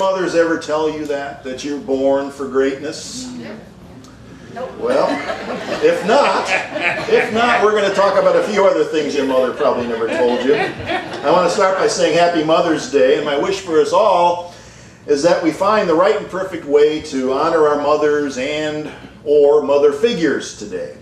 mothers ever tell you that you're born for greatness? Nope. Well, if not, we're going to talk about a few other things your mother probably never told you. I want to start by saying Happy Mother's Day, and my wish for us all is that we find the right and perfect way to honor our mothers and or mother figures today.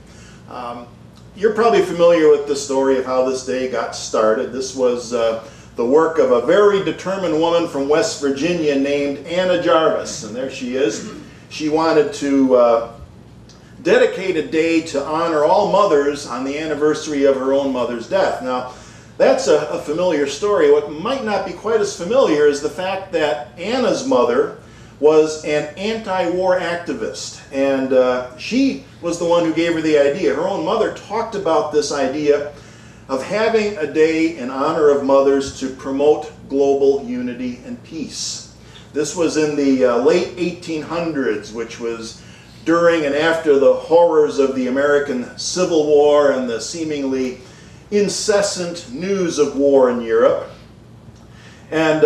You're probably familiar with the story of how this day got started. This was the work of a very determined woman from West Virginia named Anna Jarvis, and there she is. She wanted to dedicate a day to honor all mothers on the anniversary of her own mother's death. Now, that's a familiar story. What might not be quite as familiar is the fact that Anna's mother was an anti-war activist, and she was the one who gave her the idea. Her own mother talked about this idea of having a day in honor of mothers to promote global unity and peace. This was in the late 1800s, which was during and after the horrors of the American Civil War and the seemingly incessant news of war in Europe. And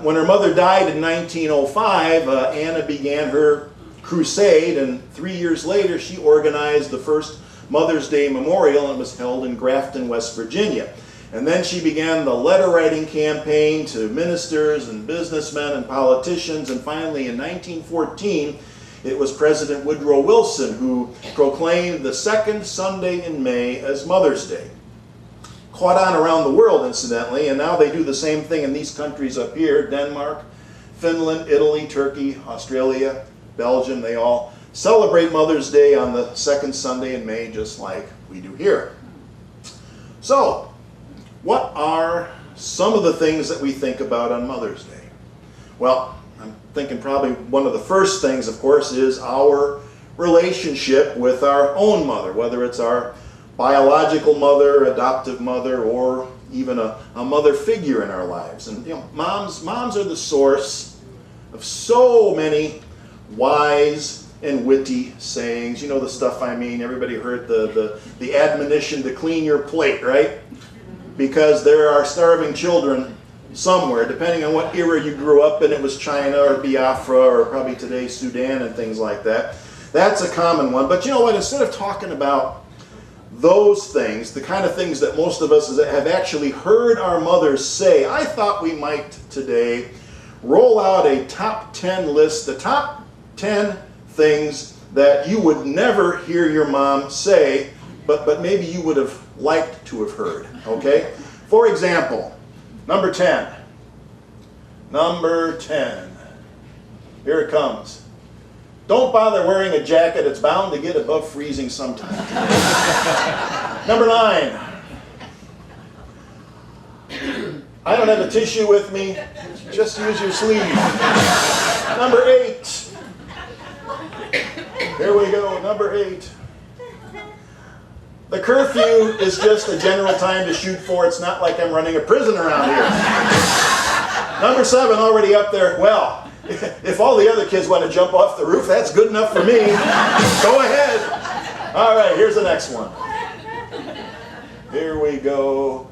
when her mother died in 1905, Anna began her crusade, and 3 years later she organized the first Mother's Day Memorial, and it was held in Grafton, West Virginia. And then she began the letter-writing campaign to ministers and businessmen and politicians, and finally in 1914 it was President Woodrow Wilson who proclaimed the second Sunday in May as Mother's Day. Caught on around the world, incidentally, and now they do the same thing in these countries up here: Denmark, Finland, Italy, Turkey, Australia, Belgium. They all celebrate Mother's Day on the second Sunday in May, just like we do here. So, what are some of the things that we think about on Mother's Day? Well, I'm thinking probably one of the first things, of course, is our relationship with our own mother, whether it's our biological mother, adoptive mother, or even a mother figure in our lives. And you know, moms are the source of so many wise and witty sayings. You know the stuff I mean. Everybody heard the admonition to clean your plate, right? Because there are starving children somewhere, depending on what era you grew up in. It was China or Biafra or probably today Sudan and things like that. That's a common one. But you know what? Instead of talking about those things, the kind of things that most of us have actually heard our mothers say, I thought we might today roll out a top 10 list, the top 10 things that you would never hear your mom say, but maybe you would have liked to have heard, okay? For example, number 10. Number 10. Here it comes. Don't bother wearing a jacket, it's bound to get above freezing sometime. Number 9. I don't have a tissue with me, just use your sleeve. Number 8. Here we go, number 8. The curfew is just a general time to shoot for. It's not like I'm running a prison around here. Number 7, already up there. Well, if all the other kids want to jump off the roof, that's good enough for me. Go ahead. All right, here's the next one. Here we go.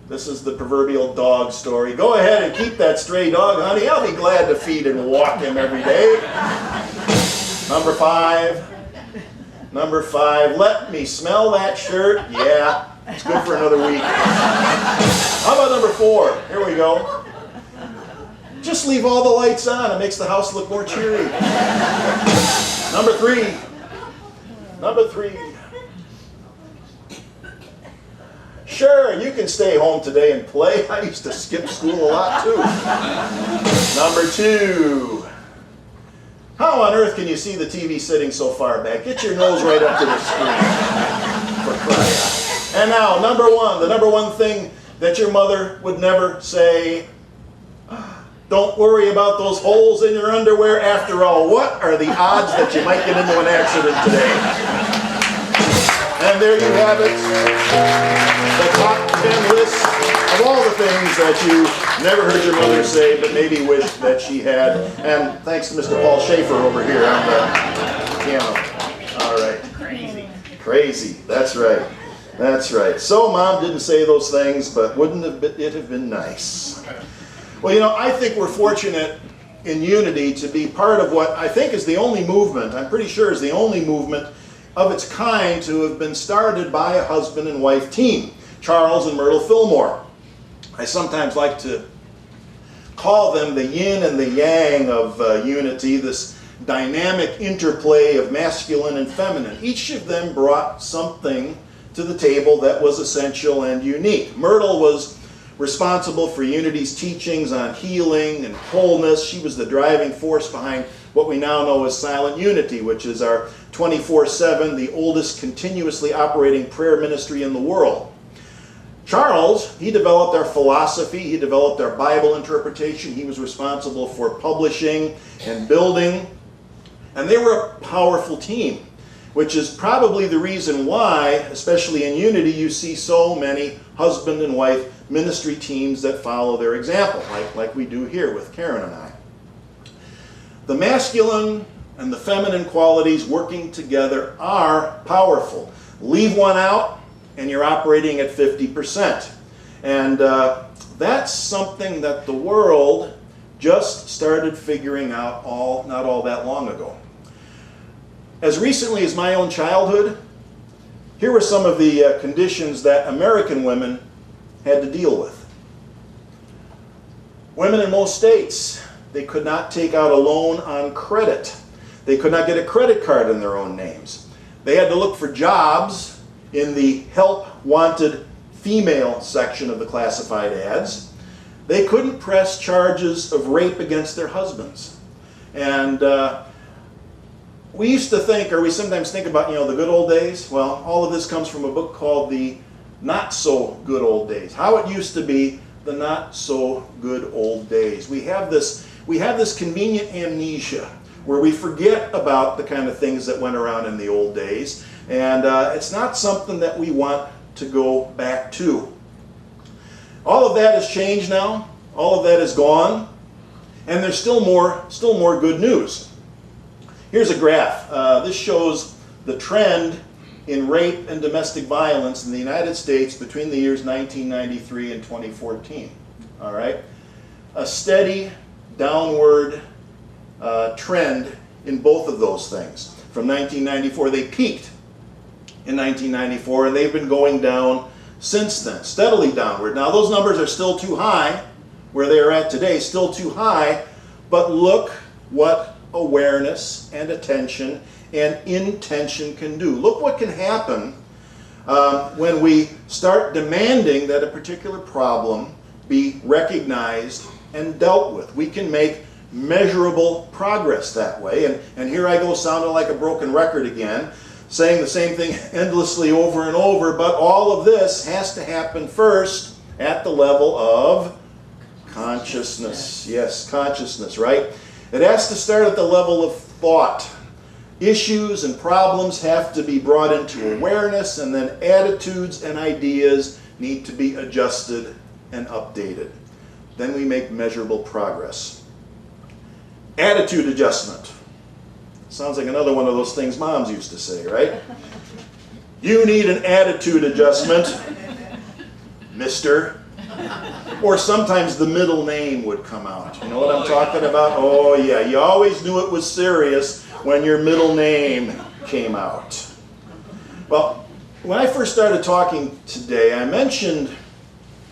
This is the proverbial dog story. Go ahead and keep that stray dog, honey. I'll be glad to feed and walk him every day. Number 5. Number 5, let me smell that shirt. Yeah, it's good for another week. How about number 4? Here we go. Just leave all the lights on. It makes the house look more cheery. Number 3. Number 3. Sure, you can stay home today and play. I used to skip school a lot too. Number 2. How on earth can you see the TV sitting so far back? Get your nose right up to the screen. For crying out. And now, number 1, the number 1 thing that your mother would never say. Don't worry about those holes in your underwear. After all, what are the odds that you might get into an accident today? And there you have it. The top 10 list of all the things that you never heard your mother say, but maybe wish that she had. And thanks to Mr. Paul Schaefer over here on the piano. All right. Crazy. Crazy. That's right. That's right. So Mom didn't say those things, but wouldn't it have been nice? Well, you know, I think we're fortunate in Unity to be part of what I think is the only movement, I'm pretty sure is the only movement of its kind to have been started by a husband and wife team, Charles and Myrtle Fillmore. I sometimes like to call them the yin and the yang of Unity, this dynamic interplay of masculine and feminine. Each of them brought something to the table that was essential and unique. Myrtle was responsible for Unity's teachings on healing and wholeness. She was the driving force behind what we now know as Silent Unity, which is our 24/7, the oldest continuously operating prayer ministry in the world. Charles, he developed our philosophy, he developed our Bible interpretation, he was responsible for publishing and building, and they were a powerful team, which is probably the reason why, especially in Unity, you see so many husband and wife ministry teams that follow their example, like we do here with Karen and I. The masculine and the feminine qualities working together are powerful. Leave one out and you're operating at 50%. And that's something that the world just started figuring out not all that long ago. As recently as my own childhood, here were some of the conditions that American women had to deal with. Women in most states, they could not take out a loan on credit. They could not get a credit card in their own names. They had to look for jobs in the help wanted female section of the classified ads. They couldn't press charges of rape against their husbands. And we used to think, or we sometimes think about, the good old days. Well, all of this comes from a book called The Not So Good Old Days. How it used to be, the not so good old days. We have this convenient amnesia where we forget about the kind of things that went around in the old days, and it's not something that we want to go back to. All of that has changed now. All of that is gone, and there's still more good news. Here's a graph. This shows the trend in rape and domestic violence in the United States between the years 1993 and 2014. All right, a steady downward trend in both of those things. From 1994, they peaked in 1994, and they've been going down since then, steadily downward. Now, those numbers are still too high, where they are at today, still too high, but look what awareness and attention and intention can do. Look what can happen when we start demanding that a particular problem be recognized and dealt with. We can make measurable progress that way. And here I go sounding like a broken record again, saying the same thing endlessly over and over, but all of this has to happen first at the level of consciousness. Yes, consciousness, right? It has to start at the level of thought. Issues and problems have to be brought into awareness, and then attitudes and ideas need to be adjusted and updated. Then we make measurable progress. Attitude adjustment. Sounds like another one of those things moms used to say, right? You need an attitude adjustment, mister. Or sometimes the middle name would come out. You know what I'm talking about? Oh yeah, you always knew it was serious when your middle name came out. Well, when I first started talking today, I mentioned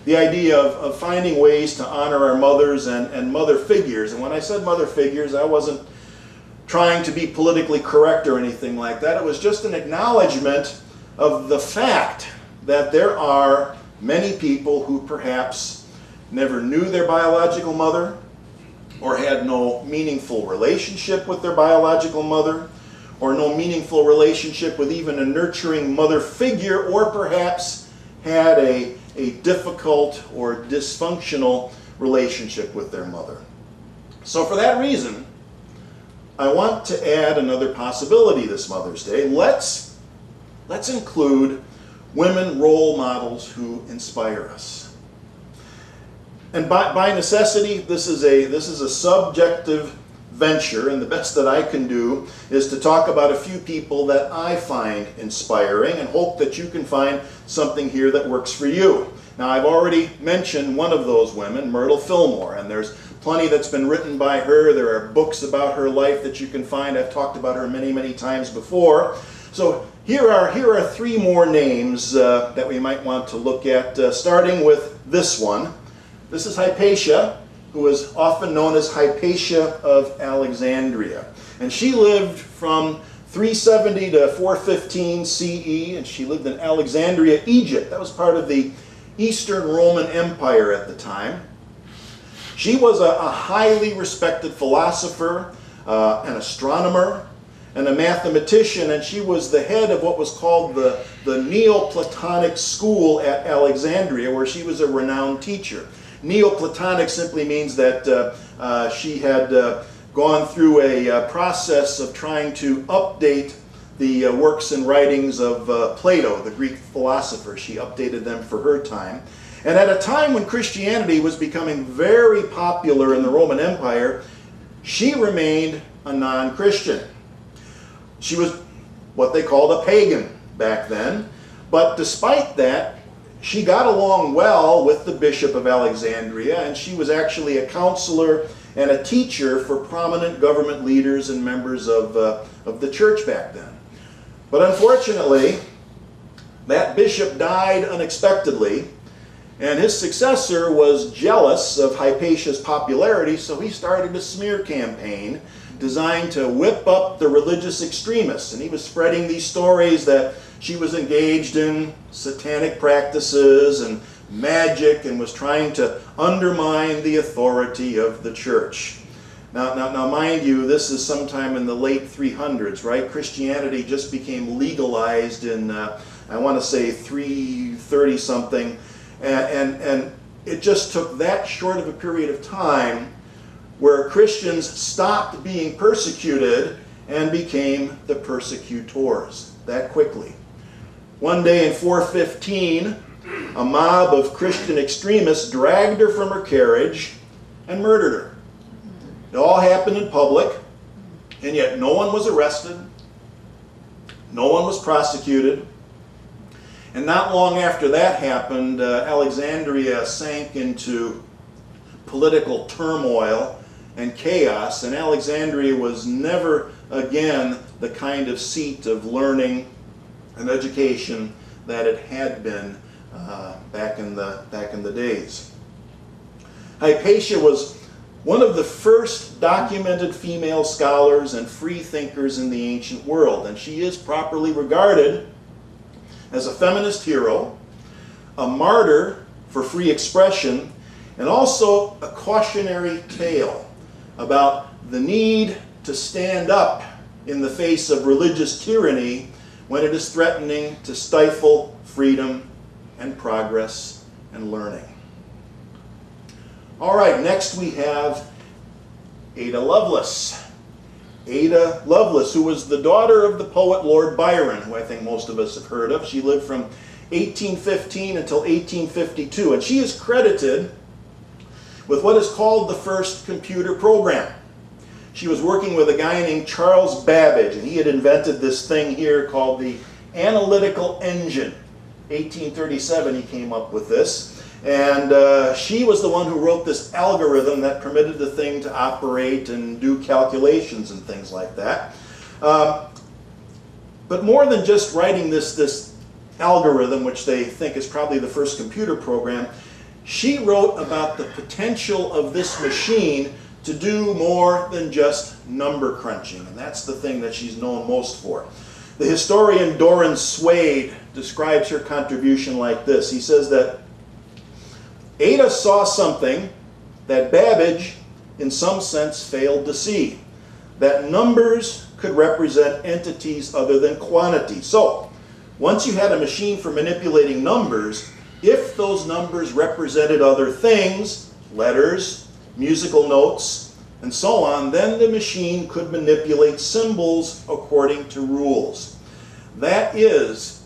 the idea of finding ways to honor our mothers and mother figures. And when I said mother figures, I wasn't trying to be politically correct or anything like that. It was just an acknowledgement of the fact that there are many people who perhaps never knew their biological mother, or had no meaningful relationship with their biological mother, or no meaningful relationship with even a nurturing mother figure, or perhaps had a difficult or dysfunctional relationship with their mother. So for that reason, I want to add another possibility this Mother's Day. Let's include women role models who inspire us. And by necessity, this is a subjective venture, and the best that I can do is to talk about a few people that I find inspiring and hope that you can find something here that works for you. Now, I've already mentioned one of those women, Myrtle Fillmore, and there's plenty that's been written by her. There are books about her life that you can find. I've talked about her many, many times before. So here are three more names that we might want to look at, starting with this one. This is Hypatia, who is often known as Hypatia of Alexandria. And she lived from 370 to 415 CE, and she lived in Alexandria, Egypt. That was part of the Eastern Roman Empire at the time. She was a highly respected philosopher, an astronomer, and a mathematician, and she was the head of what was called the Neoplatonic school at Alexandria, where she was a renowned teacher. Neoplatonic simply means that she had gone through a process of trying to update the works and writings of Plato, the Greek philosopher. She updated them for her time. And at a time when Christianity was becoming very popular in the Roman Empire, she remained a non-Christian. She was what they called a pagan back then, but despite that, she got along well with the Bishop of Alexandria, and she was actually a counselor and a teacher for prominent government leaders and members of the church back then. But unfortunately, that bishop died unexpectedly, and his successor was jealous of Hypatia's popularity, so he started a smear campaign designed to whip up the religious extremists. And he was spreading these stories that she was engaged in satanic practices and magic and was trying to undermine the authority of the church. Now, mind you, this is sometime in the late 300s, right? Christianity just became legalized in, I want to say, 330-something. And it just took that short of a period of time where Christians stopped being persecuted and became the persecutors that quickly. One day in 415, a mob of Christian extremists dragged her from her carriage and murdered her. It all happened in public, and yet no one was arrested, no one was prosecuted, and not long after that happened, Alexandria sank into political turmoil and chaos, and Alexandria was never again the kind of seat of learning and education that it had been back in the days. Hypatia was one of the first documented female scholars and free thinkers in the ancient world, and she is properly regarded as a feminist hero, a martyr for free expression, and also a cautionary tale about the need to stand up in the face of religious tyranny when it is threatening to stifle freedom and progress and learning. All right, next we have Ada Lovelace. Ada Lovelace, who was the daughter of the poet Lord Byron, who I think most of us have heard of. She lived from 1815 until 1852, and she is credited with what is called the first computer program. She was working with a guy named Charles Babbage, and he had invented this thing here called the analytical engine. 1837 he came up with this. And she was the one who wrote this algorithm that permitted the thing to operate and do calculations and things like that. But more than just writing this algorithm, which they think is probably the first computer program, she wrote about the potential of this machine to do more than just number crunching. And that's the thing that she's known most for. The historian Doran Swade describes her contribution like this. He says that Ada saw something that Babbage, in some sense, failed to see. That numbers could represent entities other than quantity. So, once you had a machine for manipulating numbers, if those numbers represented other things, letters, musical notes, and so on, then the machine could manipulate symbols according to rules. That is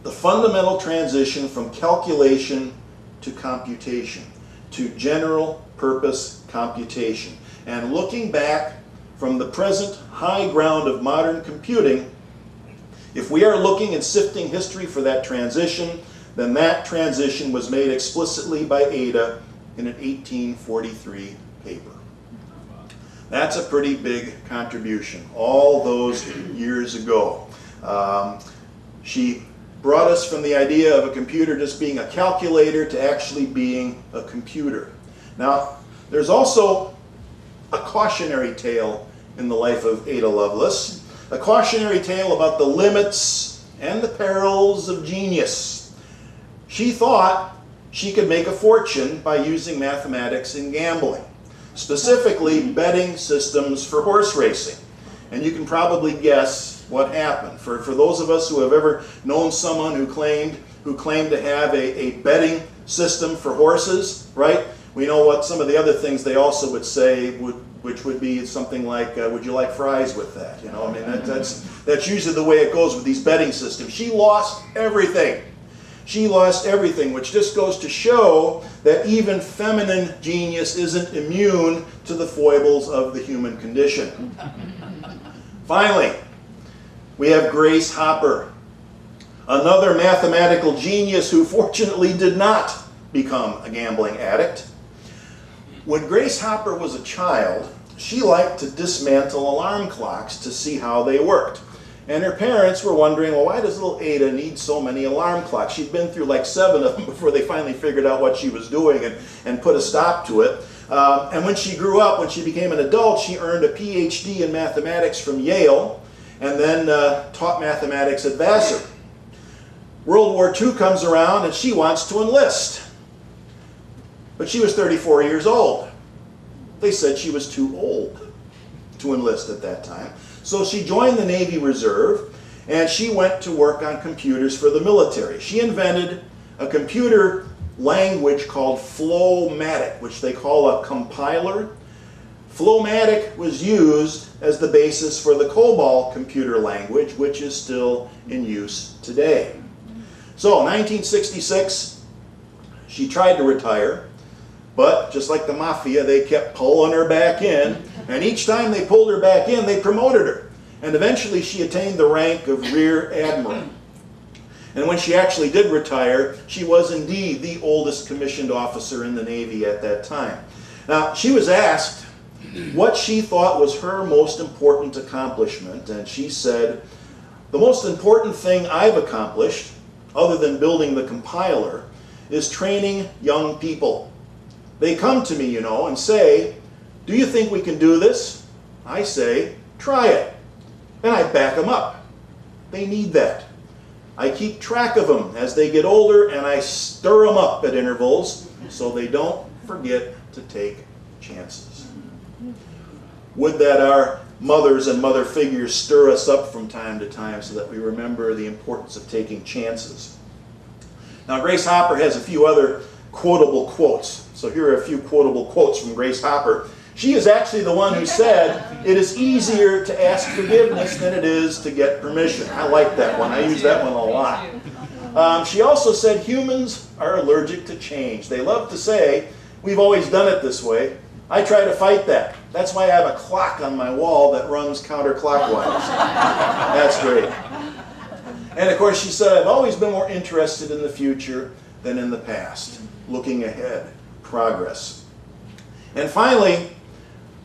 the fundamental transition from calculation to computation, to general purpose computation. And looking back from the present high ground of modern computing, if we are looking and sifting history for that transition, then that transition was made explicitly by Ada in an 1843 paper. That's a pretty big contribution all those years ago. She brought us from the idea of a computer just being a calculator to actually being a computer. Now, there's also a cautionary tale in the life of Ada Lovelace, a cautionary tale about the limits and the perils of genius. She thought she could make a fortune by using mathematics in gambling, specifically betting systems for horse racing. And you can probably guess what happened. For those of us who have ever known someone who claimed to have a betting system for horses, right? We know what some of the other things they also would say, which would be something like, would you like fries with that? You know, I mean, that's usually the way it goes with these betting systems. She lost everything. She lost everything, which just goes to show that even feminine genius isn't immune to the foibles of the human condition. Finally, we have Grace Hopper, another mathematical genius who fortunately did not become a gambling addict. When Grace Hopper was a child, she liked to dismantle alarm clocks to see how they worked. And her parents were wondering, well, why does little Ada need so many alarm clocks? She'd been through like 7 of them before they finally figured out what she was doing and put a stop to it. And when she grew up, when she became an adult, she earned a PhD in mathematics from Yale and then taught mathematics at Vassar. World War II comes around and she wants to enlist. But she was 34 years old. They said she was too old to enlist at that time. So she joined the Navy Reserve and she went to work on computers for the military. She invented a computer language called Flowmatic, which they call a compiler. Flowmatic was used as the basis for the COBOL computer language, which is still in use today. So, 1966, she tried to retire, but just like the mafia, they kept pulling her back in, and each time they pulled her back in, they promoted her. And eventually she attained the rank of Rear Admiral. And when she actually did retire, she was indeed the oldest commissioned officer in the Navy at that time. Now, she was asked what she thought was her most important accomplishment, and she said, the most important thing I've accomplished, other than building the compiler, is training young people. They come to me, you know, and say, do you think we can do this? I say, try it. And I back them up. They need that. I keep track of them as they get older, and I stir them up at intervals so they don't forget to take chances. Would that our mothers and mother figures stir us up from time to time so that we remember the importance of taking chances. Now, Grace Hopper has a few other quotable quotes. So here are a few quotable quotes from Grace Hopper. She is actually the one who said, it is easier to ask forgiveness than it is to get permission. I like that one. I use that one a lot. She also said humans are allergic to change. They love to say, we've always done it this way. I try to fight that. That's why I have a clock on my wall that runs counterclockwise. That's great. And of course she said, I've always been more interested in the future than in the past. Looking ahead. Progress. And finally,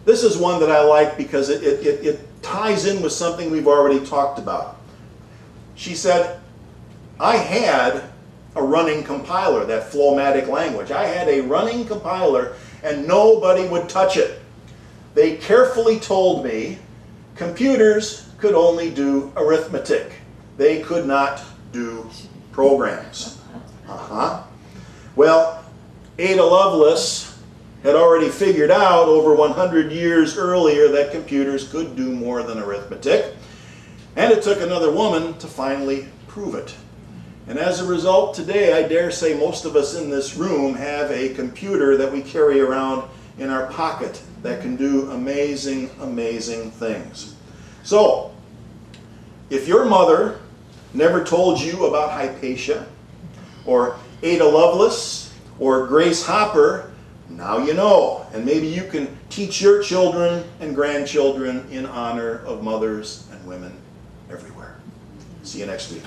this is one that I like because it ties in with something we've already talked about. She said, I had a running compiler, that Flowmatic language. I had a running compiler and nobody would touch it. They carefully told me computers could only do arithmetic. They could not do programs. Well, Ada Lovelace had already figured out over 100 years earlier that computers could do more than arithmetic, and it took another woman to finally prove it. And as a result, today I dare say most of us in this room have a computer that we carry around in our pocket that can do amazing, amazing things. So, if your mother never told you about Hypatia, or Ada Lovelace, or Grace Hopper, now you know, and maybe you can teach your children and grandchildren in honor of mothers and women everywhere. See you next week.